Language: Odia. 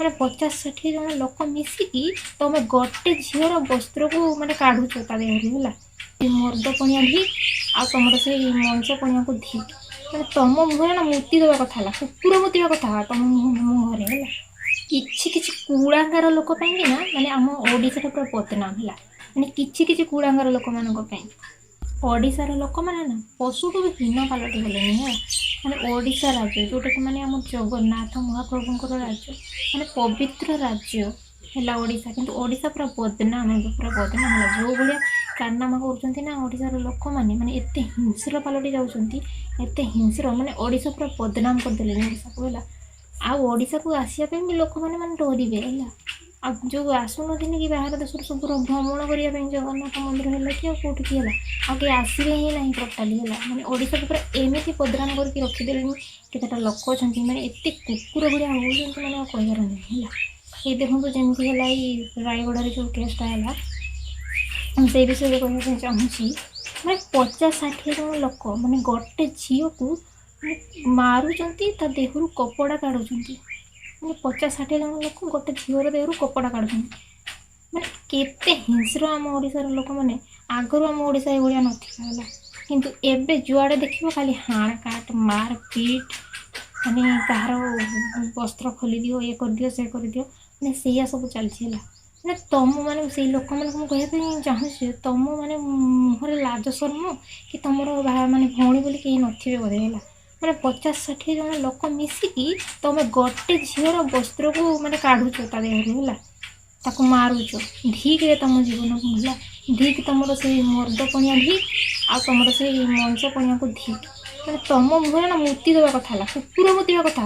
ମାନେ 50-60 ଜଣ ଲୋକ ମିଶିକି ତମେ ଗୋଟେ ଝିଅର ବସ୍ତ୍ରକୁ ମାନେ କାଢୁଛ ତା ଦେହରୁ ହେଲା। ମର୍ଦ୍ଦପଣିଆ ଧିକ୍ ଆଉ ତମର ସେଇ ମଣିଷପଣିଆକୁ ଧିକ୍। ମାନେ ତମ ମୁହଁରେ ନା ମୁତି ଦେବା କଥା ହେଲା, କୁକୁର ମୁତିବା କଥା ତମ ମୁହଁରେ ହେଲା। କିଛି କୁଳାଙ୍ଗାର ଲୋକ ପାଇଁକି ନା ମାନେ ଆମ ଓଡ଼ିଶାଟା ପୁରା ବଦନାମ ହେଲା। ମାନେ କିଛି କୁଳାଙ୍ଗାର ଲୋକମାନଙ୍କ ପାଇଁ ଓଡ଼ିଶାର ଲୋକମାନେ ନା ପଶୁଠୁ ବି ହୀନ ପାଲଟି ଗଲେଣି ହେଲା। ମାନେ ଓଡ଼ିଶା ରାଜ୍ୟ ଯେଉଁଟାକି ମାନେ ଆମ ଜଗନ୍ନାଥ ମହାପ୍ରଭୁଙ୍କର ରାଜ୍ୟ, ମାନେ ପବିତ୍ର ରାଜ୍ୟ ହେଲା ଓଡ଼ିଶା, କିନ୍ତୁ ଓଡ଼ିଶା ପୁରା ବଦନାମ ଏବେ, ପୁରା ବଦନାମ ହେଲା। ଯେଉଁ ଭଳିଆ କାରନାମା କରୁଛନ୍ତି ନା ଓଡ଼ିଶାର ଲୋକମାନେ, ମାନେ ଏତେ ହିଂସ୍ର ପାଲଟି ଯାଉଛନ୍ତି, ଏତେ ହିଂସ୍ର, ମାନେ ଓଡ଼ିଶା ପୁରା ବଦନାମ କରିଦେଲେଣି ଓଡ଼ିଶାକୁ ହେଲା। ଆଉ ଓଡ଼ିଶାକୁ ଆସିବା ପାଇଁ ବି ଲୋକମାନେ ମାନେ ଡରିବେ ହେଲା। ଆଉ ଯେଉଁ ଆସୁନଥିଲେ କି ବାହାର ଦେଶରୁ ସବୁ ଭ୍ରମଣ କରିବା ପାଇଁ ଜଗନ୍ନାଥ ମନ୍ଦିର ହେଲା କି ଆଉ କେଉଁଠିକି ହେଲା, ଆଉ କେହି ଆସିବେ ହିଁ ନାହିଁ ଟୋଟାଲି ହେଲା। ମାନେ ଓଡ଼ିଶାକୁ ପୁରା ଏମିତି ବଦନାମ କରିକି ରଖିଦେଲେଣି। କେତେଟା ଲୋକ ଅଛନ୍ତି ମାନେ ଏତେ କୁକୁର ଭଳିଆ ହେଉଛନ୍ତି, ମାନେ ଆଉ କହିବାର ନାହିଁ ହେଲା। ଏଇ ଦେଖନ୍ତୁ ଯେମିତି ହେଲା ଏଇ ରାୟଗଡ଼ାରେ ଯେଉଁ କେସ୍ଟା ହେଲା, ମୁଁ ସେଇ ବିଷୟରେ କହିବା ପାଇଁ ଚାହୁଁଛି। ମାନେ 50-60 ଜଣ ଲୋକ ମାନେ ଗୋଟେ ଝିଅକୁ ମାନେ ମାରୁଛନ୍ତି, ତା ଦେହରୁ କପଡ଼ା କାଢ଼ୁଛନ୍ତି। ମାନେ 50-60 ଜଣ ଲୋକ ଗୋଟେ ଝିଅର ଦେହରୁ କପଡ଼ା କାଢ଼ୁଛନ୍ତି। ମାନେ କେତେ ହିଂସ୍ର ଆମ ଓଡ଼ିଶାର ଲୋକମାନେ। ଆଗରୁ ଆମ ଓଡ଼ିଶା ଏଭଳିଆ ନଥିଲା ହେଲା, କିନ୍ତୁ ଏବେ ଯୁଆଡ଼େ ଦେଖିବ ଖାଲି ହାଣ କାଟ ମାର ପିଟ, ମାନେ କାହାର ବସ୍ତ୍ର ଖୋଲିଦିଅ, ଇଏ କରିଦିଅ, ସେ କରିଦିଅ, ମାନେ ସେଇଆ ସବୁ ଚାଲିଛି ହେଲା। ମାନେ ତମ ମାନେ ସେଇ ଲୋକମାନଙ୍କୁ ମୁଁ କହିବା ପାଇଁ ଚାହୁଁଛି, ତମ ମାନେ ମୁହଁରେ ଲାଜ ଶରମ କି ତମର ମାନେ ଭଉଣୀ ବୋଲି କେହି ନଥିବେ ବୋଧେ ହେଲା। ମାନେ 50-60 ଜଣ ଲୋକ ମିଶିକି ତମେ ଗୋଟେ ଝିଅର ବସ୍ତ୍ରକୁ ମାନେ କାଢୁଛ ତା ଦେହରୁ ହେଲା, ତାକୁ ମାରୁଛ। ଧିକରେ ତମ ଜୀବନକୁ ହେଲା, ଧିକ୍ ତମର ସେଇ ମର୍ଦ୍ଦପଣିଆ ଧିକ୍ ଆଉ ତମର ସେଇ ମଣିଷପଣିଆକୁ ଧିକ୍। ମାନେ ତମ ମୁହଁରେ ନା ମୁତି ଦେବା କଥା ହେଲା, କୁକୁର ମୁତିବା କଥା।